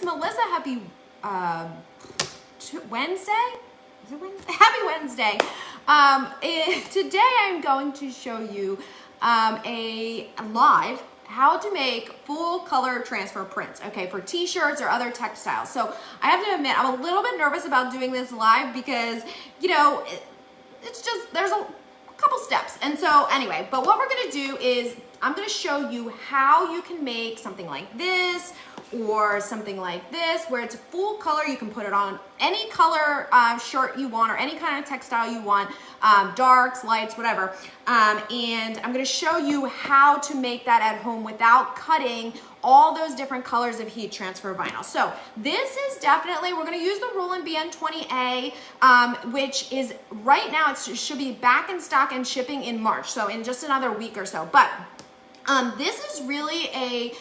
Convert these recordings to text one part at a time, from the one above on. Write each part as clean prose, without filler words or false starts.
Melissa. Happy Wednesday? Is it Wednesday? Happy Wednesday. Today I'm going to show you a live how to make full color transfer prints, okay, for t-shirts or other textiles. So I have to admit, I'm a little bit nervous about doing this live because, you know, it's just, there's a couple steps. And so anyway, but what we're gonna do is I'm gonna show you how you can make something like this or something like this where it's full color. You can put it on any color shirt you want or any kind of textile you want, darks, lights, whatever. And I'm gonna show you how to make that at home without cutting all those different colors of heat transfer vinyl. So this is definitely, we're gonna use the Roland BN-20A, which is right now, it should be back in stock and shipping in March. So in just another week or so. But this is really a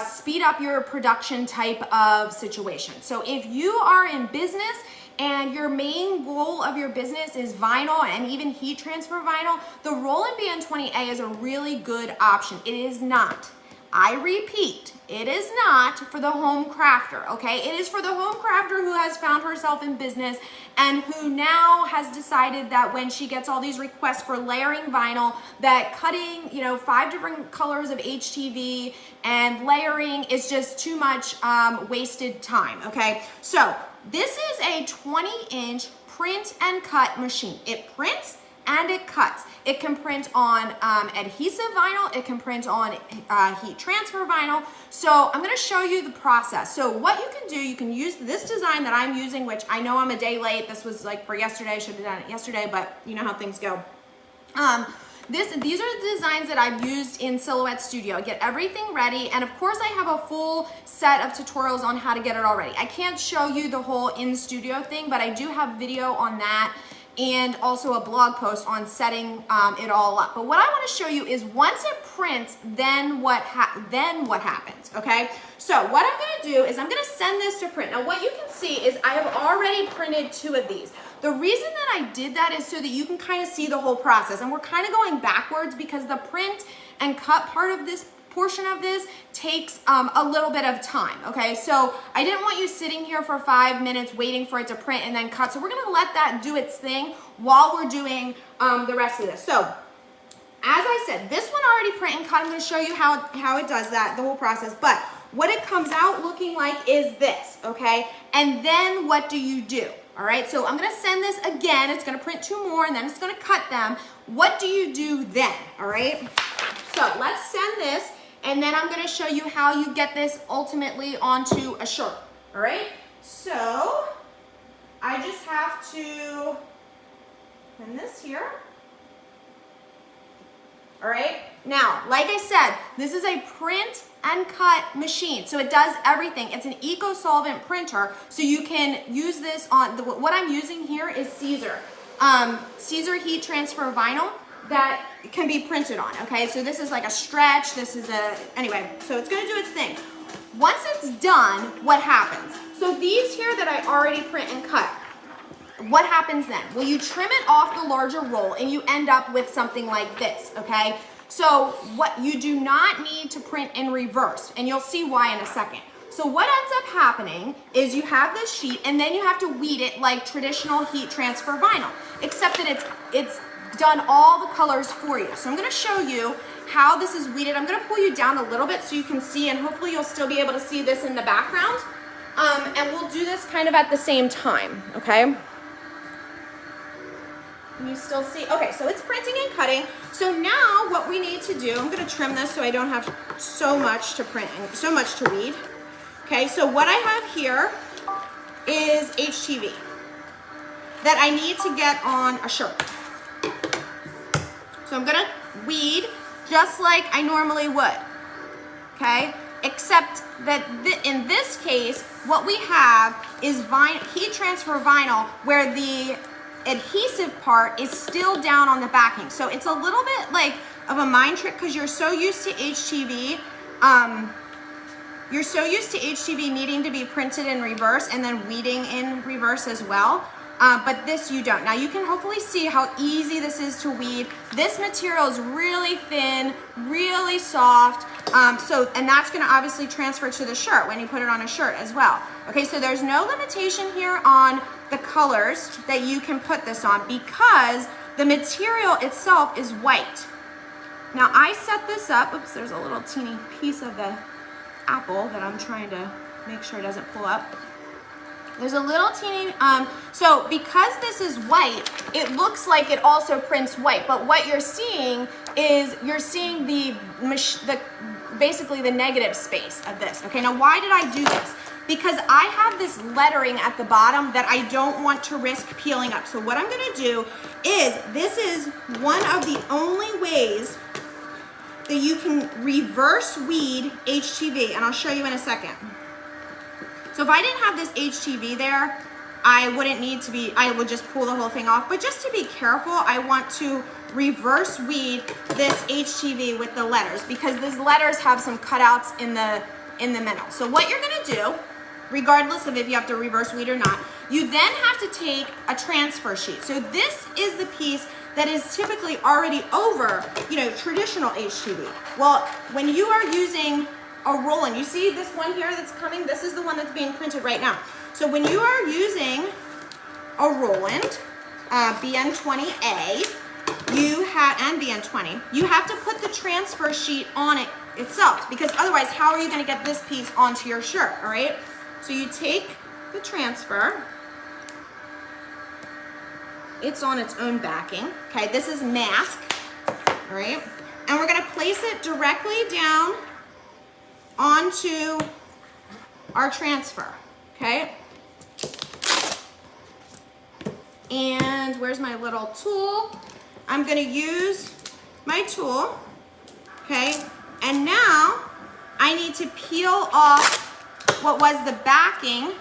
speed up your production type of situation. So if you are in business and your main goal of your business is vinyl and even heat transfer vinyl, the Roland BN-20A is a really good option. It is not, I repeat, it is not for the home crafter, okay? It is for the home crafter who has found herself in business and who now has decided that when she gets all these requests for layering vinyl, that cutting, you know, 5 different colors of HTV and layering is just too much wasted time, okay? So this is a 20-inch print and cut machine. It prints and it cuts. It can print on adhesive vinyl. It can print on heat transfer vinyl. So I'm gonna show you the process. So what you can do, you can use this design that I'm using, which I know I'm a day late. This was like for yesterday. I should have done it yesterday, but you know how things go. These are the designs that I've used in Silhouette Studio. I get everything ready, and of course I have a full set of tutorials on how to get it all ready. I can't show you the whole in-studio thing, but I do have video on that and also a blog post on setting it all up. But what I want to show you is once it prints, then what happens, okay? So what I'm going to do is I'm going to send this to print. Now what you can see is I have already printed 2 of these. The reason that I did that is so that you can kind of see the whole process. And we're kind of going backwards because the print and cut part of this portion of this takes a little bit of time, okay? So I didn't want you sitting here for 5 minutes waiting for it to print and then cut. So we're gonna let that do its thing while we're doing the rest of this. So as I said, this one already print and cut. I'm gonna show you how it does that, the whole process. But what it comes out looking like is this, okay? And then what do you do? All right, so I'm gonna send this again. It's gonna print 2 more and then it's gonna cut them. What do you do then, all right? So let's send this and then I'm gonna show you how you get this ultimately onto a shirt, all right? So I just have to pin this here. All right, now, like I said, this is a print and cut machine. So it does everything. It's an eco-solvent printer. So you can use this on, what I'm using here is Siser. Siser heat transfer vinyl that can be printed on, okay? So this is like a stretch, this is anyway, so it's gonna do its thing. Once it's done, what happens? So these here that I already print and cut, what happens then? Well, you trim it off the larger roll and you end up with something like this, okay? So what you do not need to print in reverse, and you'll see why in a second. So what ends up happening is you have this sheet and then you have to weed it like traditional heat transfer vinyl, except that it's done all the colors for you. So I'm gonna show you how this is weeded. I'm gonna pull you down a little bit so you can see, and hopefully you'll still be able to see this in the background. And we'll do this kind of at the same time, okay? Can you still see? Okay, so it's printing and cutting. So now what we need to do, I'm gonna trim this so I don't have so much to print and so much to read. Okay, so what I have here is HTV that I need to get on a shirt. So I'm gonna weed just like I normally would, okay? Except that in this case, what we have is heat transfer vinyl where the adhesive part is still down on the backing. So it's a little bit like of a mind trick because you're so used to HTV. You're so used to HTV needing to be printed in reverse and then weeding in reverse as well. but this you don't. Now you can hopefully see how easy this is to weed. This material is really thin, really soft, and that's gonna obviously transfer to the shirt when you put it on a shirt as well. Okay, so there's no limitation here on the colors that you can put this on because the material itself is white. Now I set this up, oops, there's a little teeny piece of the apple that I'm trying to make sure it doesn't pull up. There's a little teeny, so because this is white, it looks like it also prints white, but what you're seeing is you're seeing basically the negative space of this. Okay, now why did I do this? Because I have this lettering at the bottom that I don't want to risk peeling up. So what I'm gonna do is, this is one of the only ways that you can reverse weed HTV, and I'll show you in a second. So if I didn't have this HTV there, I would just pull the whole thing off. But just to be careful, I want to reverse weed this HTV with the letters because these letters have some cutouts in the middle. So what you're gonna do, regardless of if you have to reverse weed or not, you then have to take a transfer sheet. So this is the piece that is typically already over, traditional HTV. Well, when you are using a Roland, you see this one here that's coming, this is the one that's being printed right now. So when you are using a Roland BN-20A, and BN-20, you have to put the transfer sheet on it itself because otherwise how are you going to get this piece onto your shirt, all right? So you take the transfer, it's on its own backing, okay? This is mask, all right? And we're going to place it directly down onto our transfer, okay? And where's my little tool? I'm gonna use my tool, okay? And now I need to peel off what was the backing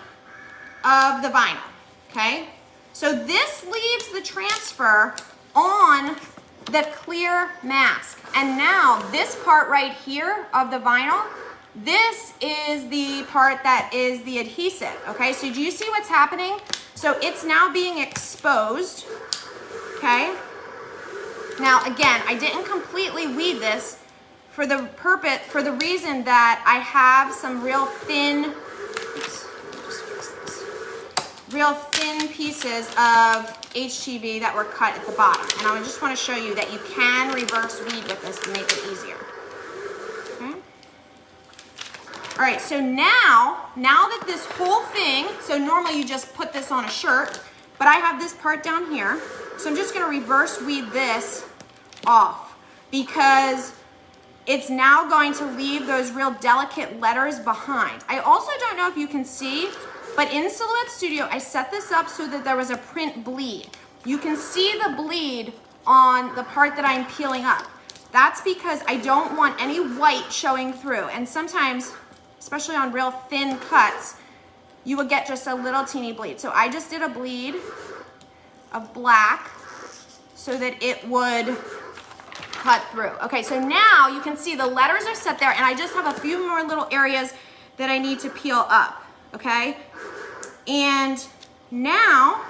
of the vinyl, okay? So this leaves the transfer on the clear mask. And now this part right here of the vinyl, this is the part that is the adhesive, okay? So do you see what's happening? So it's now being exposed, okay? Now again, I didn't completely weed this for the reason that I have some real thin pieces of HTV that were cut at the bottom. And I just want to show you that you can reverse weed with this to make it easier. Okay. All right, so now that this whole thing, so normally you just put this on a shirt, but I have this part down here. So I'm just gonna reverse weed this off because it's now going to leave those real delicate letters behind. I also don't know if you can see, but in Silhouette Studio, I set this up so that there was a print bleed. You can see the bleed on the part that I'm peeling up. That's because I don't want any white showing through. And sometimes, especially on real thin cuts, you will get just a little teeny bleed. So I just did a bleed of black so that it would cut through. Okay, so now you can see the letters are set there and I just have a few more little areas that I need to peel up, okay? And now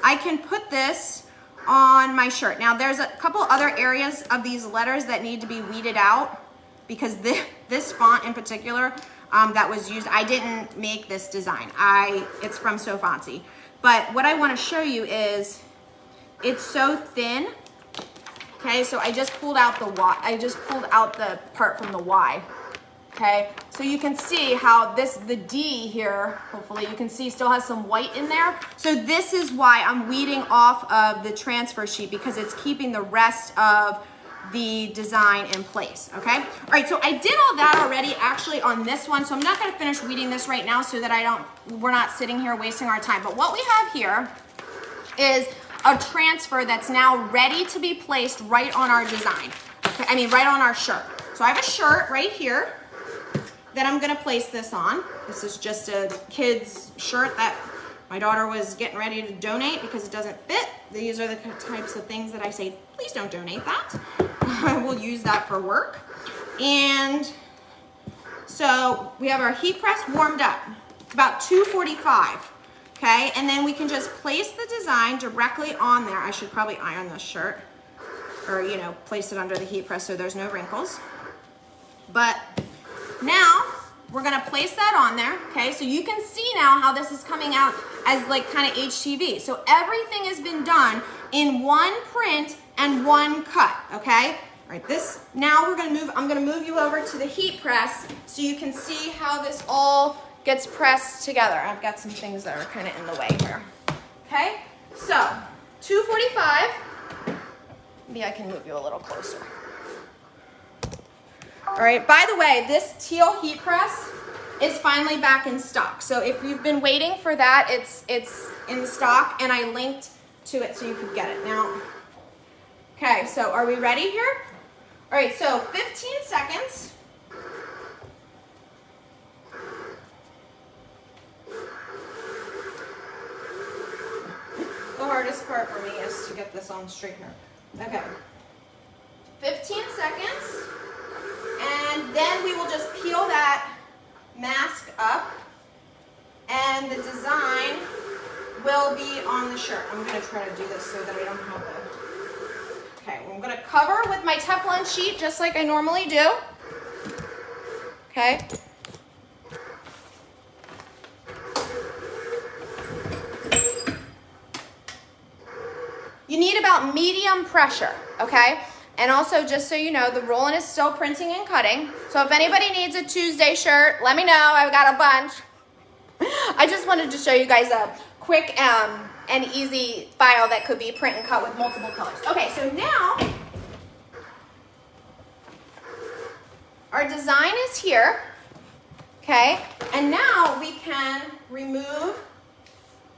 I can put this on my shirt. Now there's a couple other areas of these letters that need to be weeded out because this font in particular that was used, I didn't make this design. It's from FONTSY. But what I want to show you is it's so thin. Okay, so I just pulled out the Y. I just pulled out the part from the Y. Okay, so you can see how the D here, hopefully you can see, still has some white in there. So this is why I'm weeding off of the transfer sheet because it's keeping the rest of the design in place, okay? All right, so I did all that already actually on this one, so I'm not gonna finish weeding this right now so that we're not sitting here wasting our time. But what we have here is a transfer that's now ready to be placed right on our design, okay? I mean, right on our shirt. So I have a shirt right here that I'm gonna place this on. This is just a kid's shirt that my daughter was getting ready to donate because it doesn't fit. These are the types of things that I say, please don't donate that. We'll use that for work. And so we have our heat press warmed up. It's about 245. Okay, and then we can just place the design directly on there. I should probably iron this shirt, or you know, place it under the heat press so there's no wrinkles. But now we're gonna place that on there, okay? So you can see now how this is coming out as like kind of HTV. So everything has been done in one print and one cut, okay? All right, this, now I'm gonna move you over to the heat press so you can see how this all gets pressed together. I've got some things that are kind of in the way here. Okay, so 245. Maybe I can move you a little closer. All right, by the way, this teal heat press is finally back in stock. So if you've been waiting for that, it's in stock, and I linked to it so you could get it now. Okay, so are we ready here? All right, so 15 seconds. The hardest part for me is to get this on straightener. Okay. 15 seconds. And then we will just peel that mask up. And the design will be on the shirt. I'm going to try to do this so that I don't have the... Okay, I'm going to cover with my Teflon sheet just like I normally do. Okay. You need about medium pressure, okay? And also, just so you know, the Roland is still printing and cutting. So if anybody needs a Tuesday shirt, let me know. I've got a bunch. I just wanted to show you guys a quick and easy file that could be print and cut with multiple colors. Okay, so now our design is here, okay? And now we can remove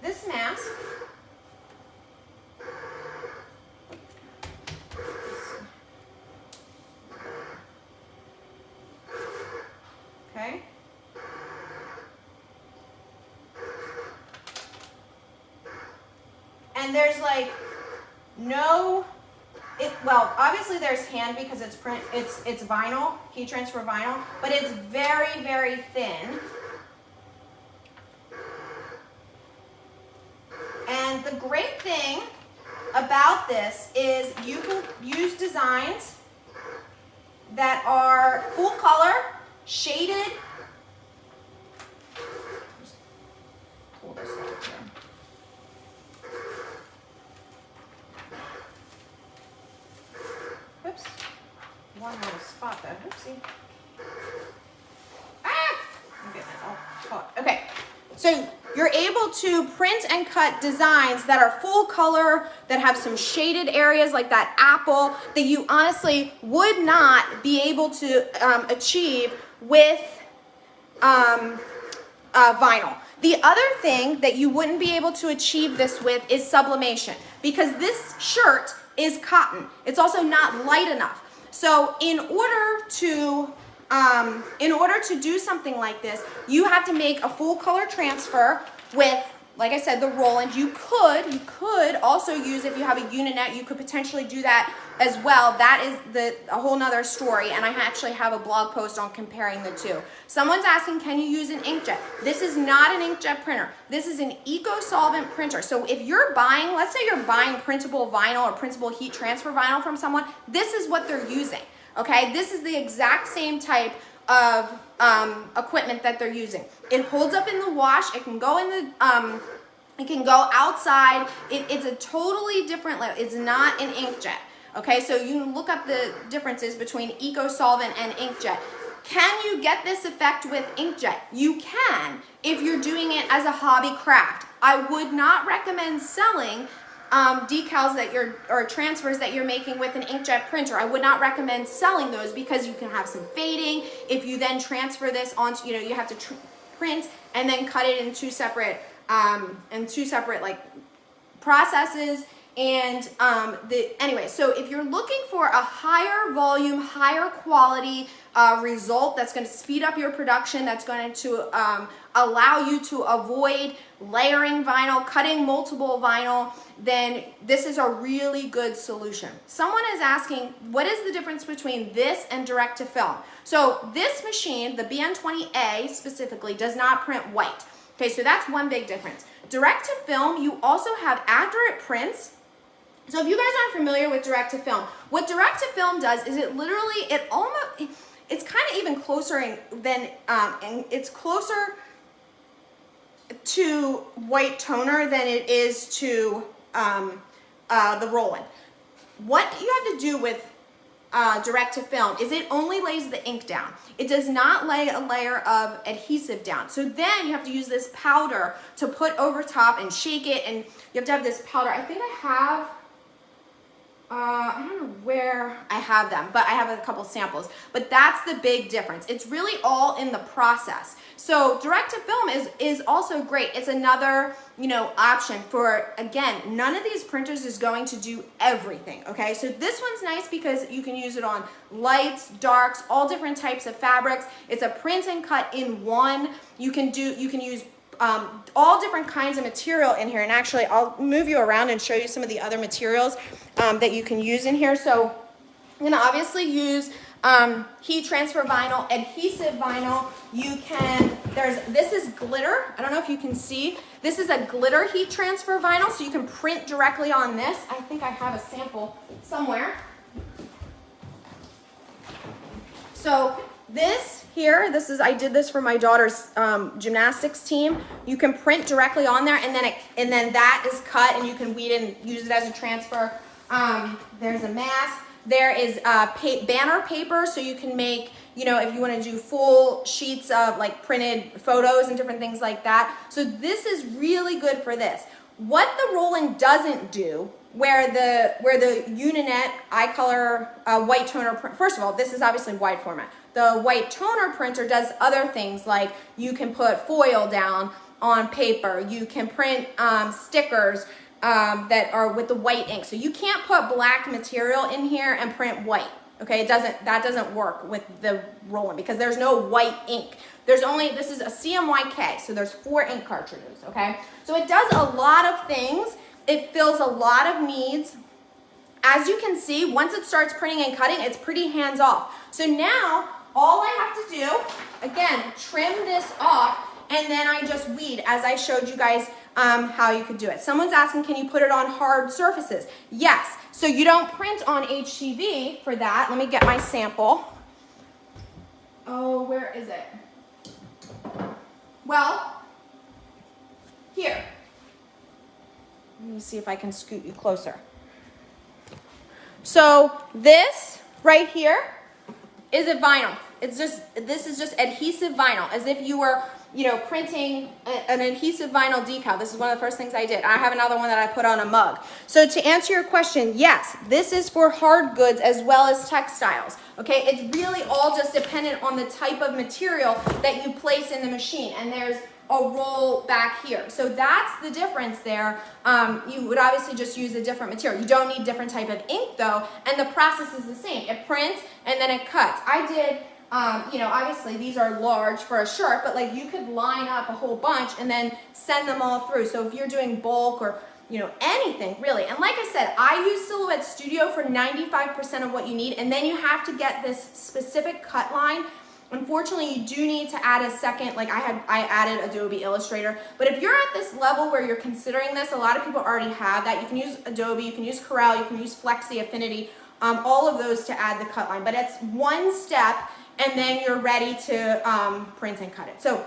this mask. Okay. And there's like no, well, obviously there's hand because it's print, it's vinyl, heat transfer vinyl, but it's very, very thin. And the great thing about this is you can use designs that are full color, shaded. Just pull this off here. Oops. One little spot there. Oopsie. Ah! I'm getting it all caught. Okay. So you're able to print and cut designs that are full color, that have some shaded areas like that apple, that you honestly would not be able to achieve with vinyl. The other thing that you wouldn't be able to achieve this with is sublimation, because this shirt is cotton. It's also not light enough. So in order to do something like this, you have to make a full color transfer with, like I said, the Roland. You could also use, if you have a Uninet, you could potentially do that as well. That is a whole nother story, and I actually have a blog post on comparing the two. Someone's asking, can you use an inkjet? This is not an inkjet printer. This is an eco-solvent printer. So if you're buying, let's say you're buying printable vinyl or printable heat transfer vinyl from someone, this is what they're using, okay? This is the exact same type of equipment that they're using. It holds up in the wash. It can go in the, it can go outside. It's a totally different level. It's not an inkjet. Okay, so you can look up the differences between eco-solvent and inkjet. Can you get this effect with inkjet? You can if you're doing it as a hobby craft. I would not recommend selling decals that or transfers that you're making with an inkjet printer. I would not recommend selling those because you can have some fading. If you then transfer this onto, you have to print and then cut it in two separate like processes. And anyway, so if you're looking for a higher volume, higher quality result that's going to speed up your production, that's going to allow you to avoid layering vinyl, cutting multiple vinyl, then this is a really good solution. Someone is asking, what is the difference between this and direct to film? So this machine, the BN-20A specifically, does not print white. Okay, so that's one big difference. direct to film, you also have accurate prints. So if you guys aren't familiar with direct to film, what direct to film does is it literally, it's kind of even closer than, it's closer to white toner than it is to the Roland. What you have to do with direct to film is it only lays the ink down. It does not lay a layer of adhesive down. So then you have to use this powder to put over top and shake it, and you have to have this powder. I think I have, I don't know where I have them, but I have a couple samples. But that's the big difference. It's really all in the process. So direct to film is also great. It's another, option for, again, none of these printers is going to do everything, okay? So this one's nice because you can use it on lights, darks, all different types of fabrics. It's a print and cut in one. You can use all different kinds of material in here. And actually, I'll move you around and show you some of the other materials that you can use in here. So I'm gonna obviously use heat transfer vinyl, adhesive vinyl. You can, this is glitter. I don't know if you can see. This is a glitter heat transfer vinyl, so you can print directly on this. I think I have a sample somewhere. So this here, I did this for my daughter's gymnastics team. You can print directly on there, and then that is cut, and you can weed and use it as a transfer. There's a mask. There is banner paper, so you can make, if you want to do full sheets of like printed photos and different things like that. So this is really good for this. What the Roland doesn't do, where the Uninet iColor white toner print, first of all, this is obviously wide format. The white toner printer does other things, like you can put foil down on paper. You can print stickers that are with the white ink. So you can't put black material in here and print white. Okay, that doesn't work with the Roland because there's no white ink. This is a CMYK, so there's 4 ink cartridges, okay? So it does a lot of things. It fills a lot of needs. As you can see, once it starts printing and cutting, it's pretty hands-off. So now, all I have to do, again, trim this off, and then I just weed, as I showed you guys how you could do it. Someone's asking, can you put it on hard surfaces? Yes. So you don't print on HTV for that. Let me get my sample. Oh, where is it? Well, here. Let me see if I can scoot you closer. So this right here is a vinyl. This is just adhesive vinyl, as if you were, printing an adhesive vinyl decal. This is one of the first things I did. I have another one that I put on a mug. So to answer your question, yes, this is for hard goods as well as textiles. Okay, it's really all just dependent on the type of material that you place in the machine. And there's a roll back here. So that's the difference there. You would obviously just use a different material. You don't need different type of ink though, and the process is the same. It prints and then it cuts. I did, obviously these are large for a shirt, but like you could line up a whole bunch and then send them all through. So if you're doing bulk or anything really. And like I said, I use Silhouette Studio for 95% of what you need, and then you have to get this specific cut line. Unfortunately, you do need to add a second, like I added Adobe Illustrator. But if you're at this level where you're considering this, a lot of people already have that. You can use Adobe, you can use Corel, you can use FONTSY, Affinity, all of those to add the cut line. But it's one step, and then you're ready to print and cut it. So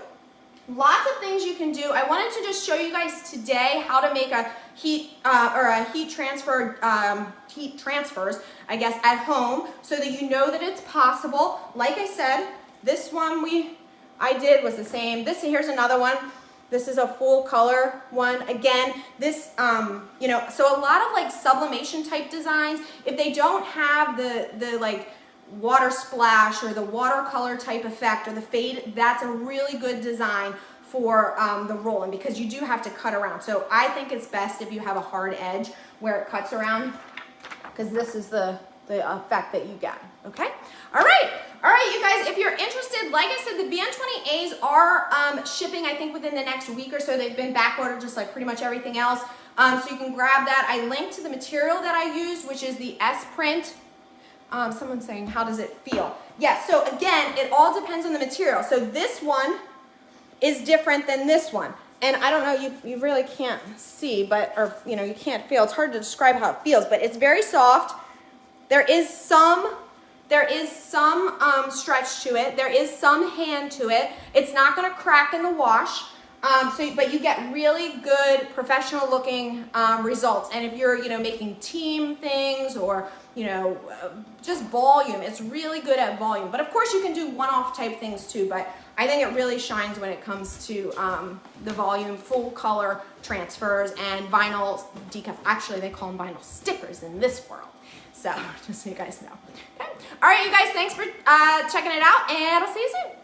lots of things you can do. I wanted to just show you guys today how to make a heat transfers, I guess, at home, so that you know that it's possible. Like I said, this one I did was the same. Here's another one. This is a full color one. Again, this, so a lot of like sublimation type designs, if they don't have the like water splash or the watercolor type effect or the fade, that's a really good design for the Roland, because you do have to cut around. So I think it's best if you have a hard edge where it cuts around, because this is the effect that you get, okay? All right, you guys, if you're interested, like I said, the BN-20As are shipping, I think, within the next week or so. They've been back ordered just like pretty much everything else. So you can grab that. I linked to the material that I use, which is the S-print. Someone's saying, how does it feel? Yes, so again, it all depends on the material. So this one is different than this one. And I don't know, you really can't see, but, or, you know, you can't feel. It's hard to describe how it feels, but it's very soft. There is some stretch to it. There is some hand to it. It's not gonna crack in the wash. But you get really good professional looking results. And if you're, you know, making team things or, you know, just volume, it's really good at volume. But of course you can do one-off type things too, but I think it really shines when it comes to the volume, full color transfers and vinyl decals. Actually, they call them vinyl stickers in this world. So just so you guys know. Okay. All right, you guys, thanks for checking it out, and I'll see you soon.